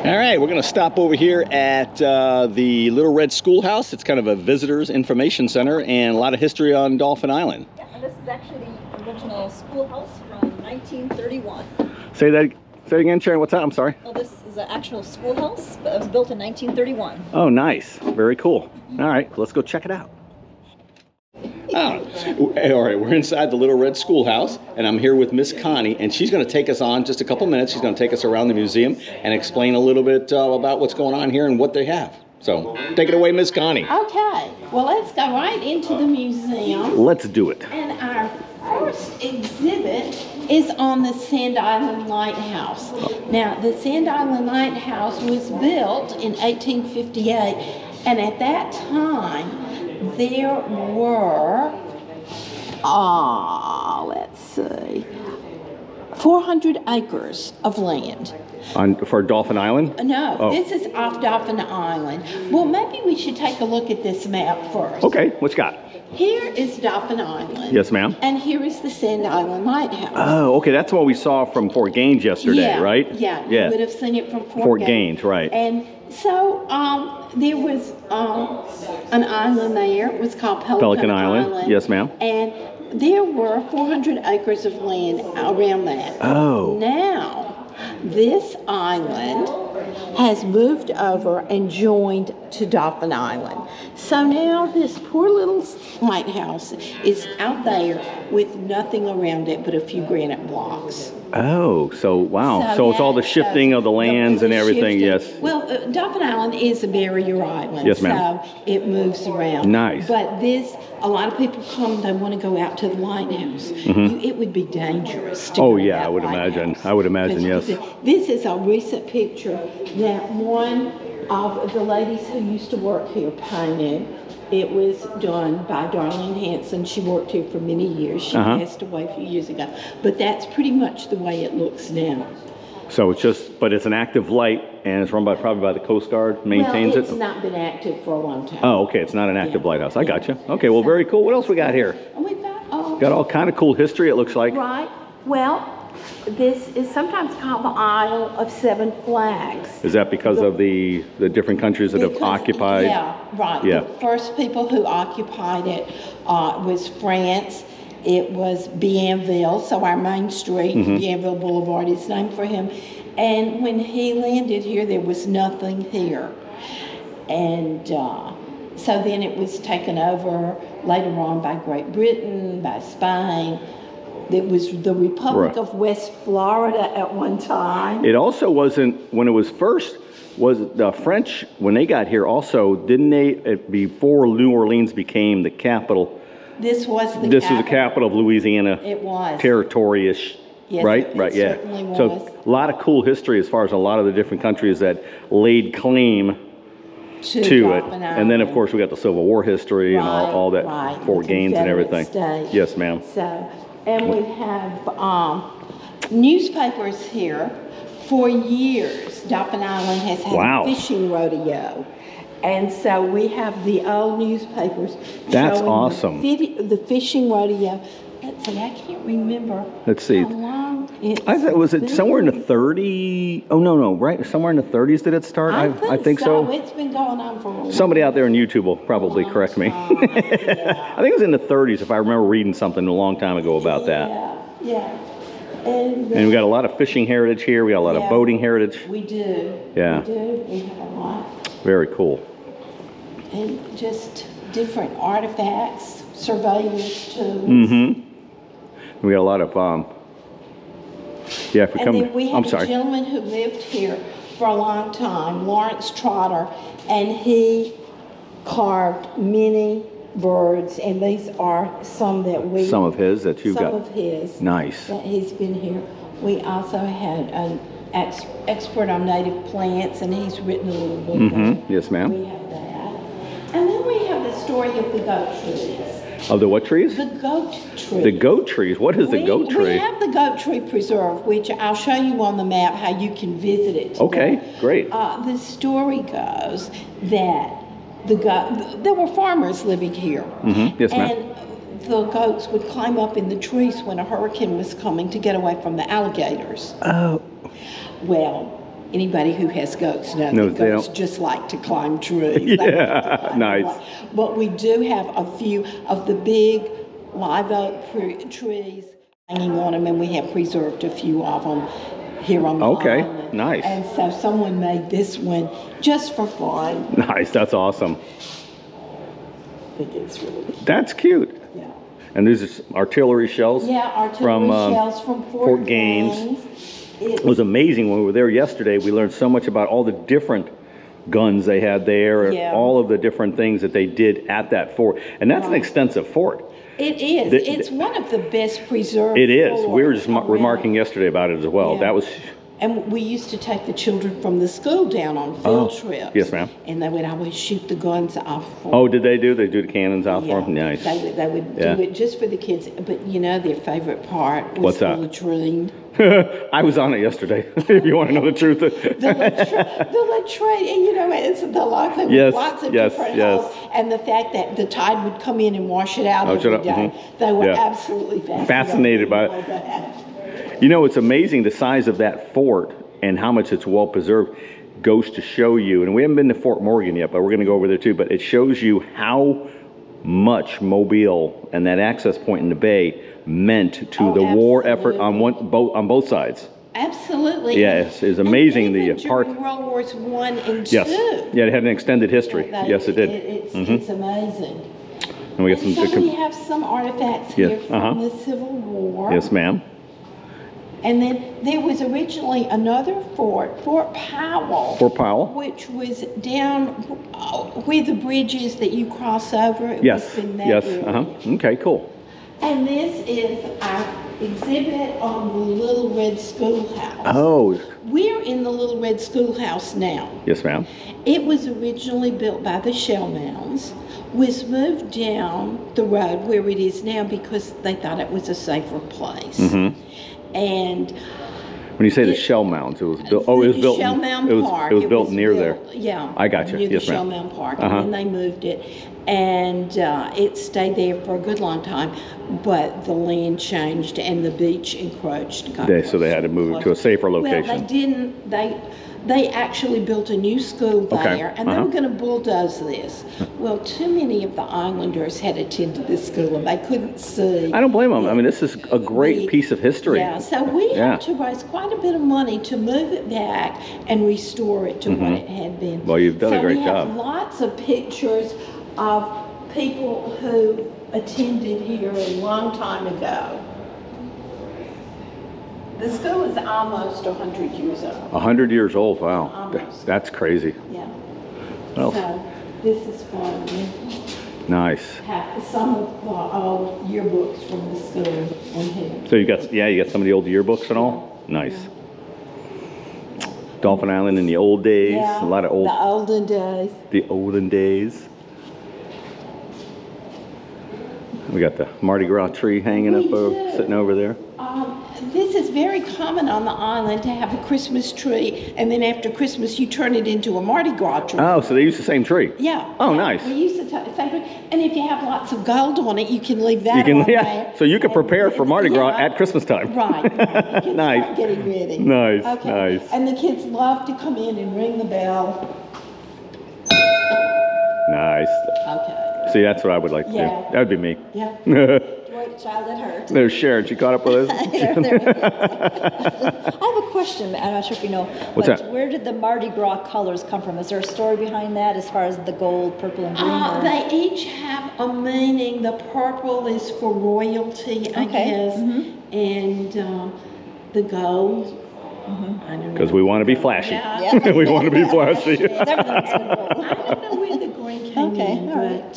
All right, we're going to stop over here at the Little Red Schoolhouse. It's kind of a visitor's information center and a lot of history on Dauphin Island. Yeah, and this is actually the original schoolhouse from 1931. Say that again, Sharon. What's that? I'm sorry. Well, this is an actual schoolhouse, but it was built in 1931. Oh, nice. Very cool. All right, let's go check it out. All right, we're inside the Little Red Schoolhouse, and I'm here with Miss Connie, and she's going to take us on just a couple minutes. She's going to take us around the museum and explain a little bit about what's going on here and what they have. So, take it away, Miss Connie. Okay, well, let's go right into the museum. Let's do it. And our first exhibit is on the Sand Island Lighthouse. Now, the Sand Island Lighthouse was built in 1858, and at that time, there were, let's see, 400 acres of land. For Dauphin Island? No, This is off Dauphin Island. Well, maybe we should take a look at this map first. Okay, what you got? Here is Dauphin Island. Yes, ma'am. And here is the Sand Island Lighthouse. Oh, okay, that's what we saw from Fort Gaines yesterday, right? Yeah, you would have seen it from Fort Gaines, right. And so there was an island there. It was called Pelican Island. Yes, ma'am. And there were 400 acres of land around that. Oh. Now, this island has moved over and joined to Dauphin Island. So now this poor little lighthouse is out there with nothing around it but a few granite blocks. Oh, so wow. So it's all the shifting of the lands and everything, yes. Well, Dauphin Island is a barrier island. Yes, ma'am. So it moves around. Nice. But a lot of people come, they want to go out to the lighthouse. It would be dangerous to go to that I would imagine. I would imagine, yes. This is a recent picture that one of the ladies who used to work here painted. It was done by Darlene Hanson. She worked here for many years. She passed away a few years ago. But that's pretty much the way it looks now. So but it's an active light, and it's run probably by the Coast Guard, maintains it? It's not been active for a long time. Oh, okay, it's not an active lighthouse. I got you. Okay, well, very cool. What else we got here? We've got all kind of cool history, it looks like. Right. Well, this is sometimes called the Isle of Seven Flags. Is that because of the different countries that have occupied? Yeah, right. Yeah. The first people who occupied it was France. It was Bienville, so our main street, Bienville Boulevard, is named for him. And when he landed here, there was nothing here. And so then it was taken over later on by Great Britain, by Spain. It was the Republic of West Florida at one time. It also wasn't, when it was first, was the French, when they got here also, didn't they, before New Orleans became the capital, this was the capital of Louisiana. It was. Territory-ish, yes, right? It certainly was. So a lot of cool history as far as a lot of the different countries that laid claim to it. And then, of course, we got the Civil War history and all that, Fort Gaines and everything. States. Yes, ma'am. So, and we have newspapers here. For years, Dauphin Island has had a fishing rodeo. And so we have the old newspapers. That's awesome. The fishing rodeo. Let's see, I can't remember. Let's see. How long was it somewhere in the 30s? Oh, no, right? Somewhere in the 30s did it start? I think so. It's been going on for a while. Somebody out there on YouTube will probably correct me. I think it was in the 30s if I remember reading something a long time ago about that. Yeah. And we got a lot of fishing heritage here. We got a lot of boating heritage. We do. Yeah. We do. We have a lot. Very cool. And just different artifacts, surveillance tools. We got a lot of, if we come, then we have a gentleman who lived here for a long time, Lawrence Trotter, and he carved many birds, and these are some that some of his that you've got. Some of his. Nice. That he's been here. We also had an expert on native plants, and he's written a little book. Yes, ma'am. We have that. And then we have the story of the goat trees. Of the what trees? The goat trees. The goat trees? What is the goat tree? We have the goat tree preserve, which I'll show you on the map how you can visit it today. Okay, great. The story goes that there were farmers living here. Yes, ma'am. And the goats would climb up in the trees when a hurricane was coming to get away from the alligators. Oh. Well, anybody who has goats knows No, that they goats don't. just like to climb trees. Yeah, They like to climb nice. a lot. But we do have a few of the big live oak trees hanging on them, and we have preserved a few of them here on the island. Nice. And so someone made this one just for fun. Nice, that's awesome. I think it's really cute. That's cute. Yeah. And these are artillery shells. Yeah, artillery shells from Fort Gaines. It was amazing when we were there yesterday. We learned so much about all the different guns they had there, Yeah. all of the different things that they did at that fort. And that's an extensive fort. It is. It's one of the best preserved. It is. We were forts just around. remarking yesterday about it as well. Yeah. That was, And we used to take the children from the school down on field trips. yes, ma'am. And they would always shoot the guns off for oh, did they do? They do the cannons out for them? Nice. They would Yeah. do it just for the kids. But you know, their favorite part was What's that? the latrine. I was on it yesterday, if you want to know the truth. The latrine, and you know, it's the lock with Yes, lots of yes, different yes. holes. And the fact that the tide would come in and wash it out Oh, shut every up. day. Mhm. They were Yeah. absolutely Fascinated by it. that. You know, it's amazing the size of that fort and how much it's well preserved goes to show you, and we haven't been to Fort Morgan yet, but we're going to go over there too, but it shows you how much Mobile and that access point in the bay meant to Oh, the war effort absolutely. on both sides. Absolutely. Yes, it's amazing And the even part. during World Wars I and Yes, II. yeah, it had an extended history. Yes, it did. It's amazing. And we got some So good. we have some artifacts Yeah, here from the Civil War. Yes, ma'am. And then there was originally another fort, Fort Powell. Fort Powell. Which was down where the bridge is that you cross over. It Yes. was in that Yes. area. Okay. Cool. And this is our exhibit on the Little Red Schoolhouse. Oh. We're in the Little Red Schoolhouse now. Yes, ma'am. It was originally built by the Shell Mounds, was moved down the road where it is now because they thought it was a safer place. And When you say the shell mounds, it was built. Oh, it was built. Shell Mound it was, Park. It was built near there. Yeah. I got you. Near Yes, the Shell ma'am. Mound Park, and then they moved it, and it stayed there for a good long time. But the land changed, and the beach encroached. So they had to move it to a safer location. Well, they didn't. They actually built a new school there, and they were going to bulldoze this. Well, too many of the islanders had attended this school, and they couldn't see. I don't blame them. I mean, this is a great piece of history. Yeah, so we had to raise quite a bit of money to move it back and restore it to what it had been. Well, you've done a great we job. have lots of pictures of people who attended here a long time ago. The school is almost 100 years old. 100 years old. Wow. Almost. That's crazy. Yeah. Well, So this is fun. nice. Have some of the old yearbooks from the school in here. So you got some of the old yearbooks and all. Nice. Dauphin Island in the old days. Yeah, A lot of old. the olden days. The olden days. We got the Mardi Gras tree hanging We up do. sitting over there. This is very common on the island to have a Christmas tree, and then after Christmas you turn it into a Mardi Gras tree. Oh, so they use the same tree. Yeah. Oh, yeah, nice. We use the same tree, and if you have lots of gold on it, you can leave that You can, on there. So you can prepare for Mardi Gras Yeah. at Christmas time. Right. You can Nice. start getting ready. Nice, Okay. nice. And the kids love to come in and ring the bell. Nice. Okay. See, that's what I would like to Yeah. do. That would be me. Yeah. Dwight, child at heart. There's Sharon. She caught up with us. I have a question. I'm not sure if you know. What's but that? Where did the Mardi Gras colors come from? Is there a story behind that as far as the gold, purple, and green? or- They each have a meaning. The purple is for royalty, I Okay. guess, and the gold. I don't know. Because we want to be flashy. Yeah. Yeah. We want to be flashy. Everything's been gold. I don't know where the green came Okay, in, all right.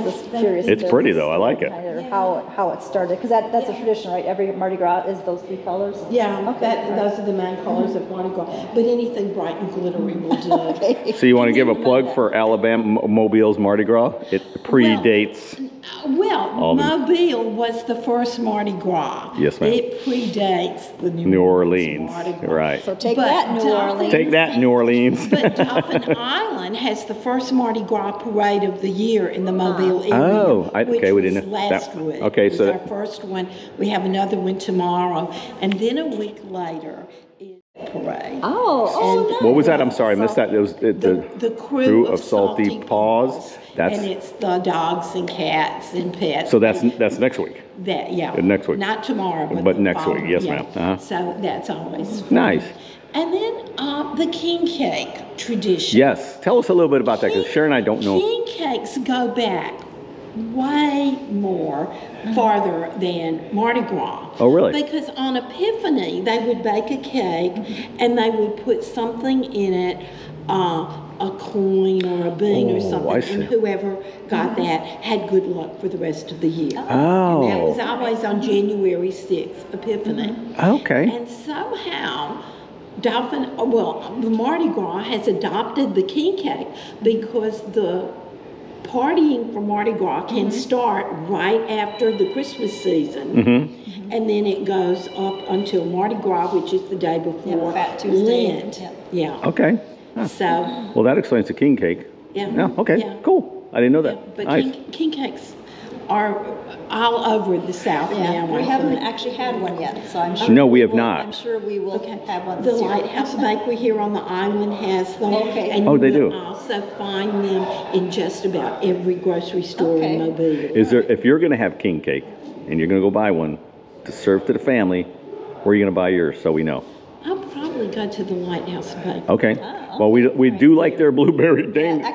Just curious. It's pretty though. I like it. Kind of how it started, because that's a tradition, right? Every Mardi Gras is those three colors. Yeah, Okay. those are the main colors of Mardi Gras. But anything bright and glittery will do. So you want to give a plug for Alabama Mobile's Mardi Gras? It predates. Well, All the- Mobile was the first Mardi Gras. Yes, ma'am. It predates the New Orleans. Mardi Gras. Right. So take But that, New Dauphin- Orleans. Take that, New Orleans. But Dauphin Island has the first Mardi Gras parade of the year in the Mobile area. Oh, which we was didn't know last that. week. Okay, It was so our first one. We have another one tomorrow, and then a week later is cake parade. Oh, nice. What was that? I'm sorry, I missed that. It was The crew of Salty Paws. That's and it's the dogs and cats and pets. so that's next week. That, yeah. Next week. Not tomorrow, But the next week, following, yes, yeah. ma'am. Uh-huh. So that's always fun. Nice. And then the king cake tradition. Yes. Tell us a little bit about that, because Sharon and I don't know. King cakes go back way more farther than Mardi Gras. Oh, really? Because on Epiphany, they would bake a cake and they would put something in it, a coin or a bean or something, I see. and whoever got that had good luck for the rest of the year. Oh. And that was always on January 6th, Epiphany. Okay. And somehow, the Mardi Gras has adopted the king cake because the partying for Mardi Gras can start right after the Christmas season. And then it goes up until Mardi Gras, which is the day before Fat Tuesday. Lent. Yeah. Okay. So, Well, that explains the king cake. yeah. Yeah. Okay. Yeah. Cool. I didn't know that. Yeah, but Nice. king cakes are all over the South now. We I haven't think. actually had one yet, so I'm sure. No, we have not. I'm sure we will have one The this year. Lighthouse Bakery here on the island has them. Okay. And Oh, they you do? will also find them in just about every grocery store Okay. in Mobile. Is there, if you're going to have king cake and you're going to go buy one to serve to the family, where are you going to buy yours so we know? I'll probably go to the Lighthouse Bakery. Okay. Oh, Well, we do like their blueberry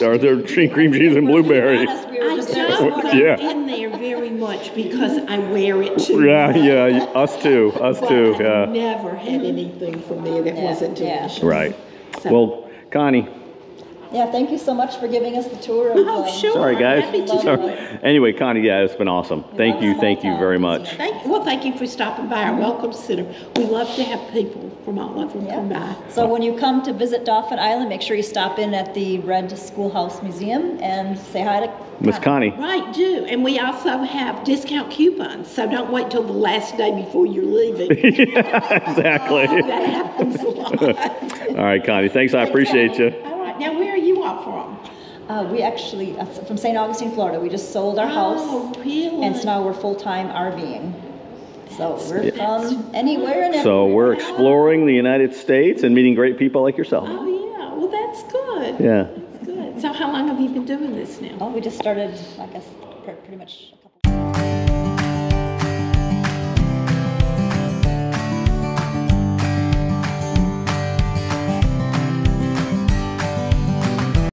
or their cream cheese and blueberry. Honest, we were I just there this don't morning. go Yeah. in there very much because I wear it too Yeah, much. yeah, us too, But I've yeah. never had anything from there that wasn't yeah. delicious. Right. So- Well, Connie, Yeah, thank you so much for giving us the tour of. Oh, sure. sorry guys. Happy to Love do it. it. Anyway, Connie, yeah, it's been awesome. Thank you Small very town. much. Thank you for stopping by our Welcome Center. We love to have people from all over Yeah. come by. So when you come to visit Dauphin Island, make sure you stop in at the Red Schoolhouse Museum and say hi to Miss Connie. Right, do. And we also have discount coupons, so don't wait till the last day before you're leaving. Exactly. That happens a lot. All right, Connie, thanks. I appreciate you. All right, now where are you all from? We actually, from St. Augustine, Florida. We just sold our house. Oh, really? And so now we're full-time RVing. So we're from anywhere and everywhere. So we're exploring the United States and meeting great people like yourself. Oh, yeah. Well, that's good. Yeah. That's good. So how long have you been doing this now? Oh, we just started, I guess, pretty much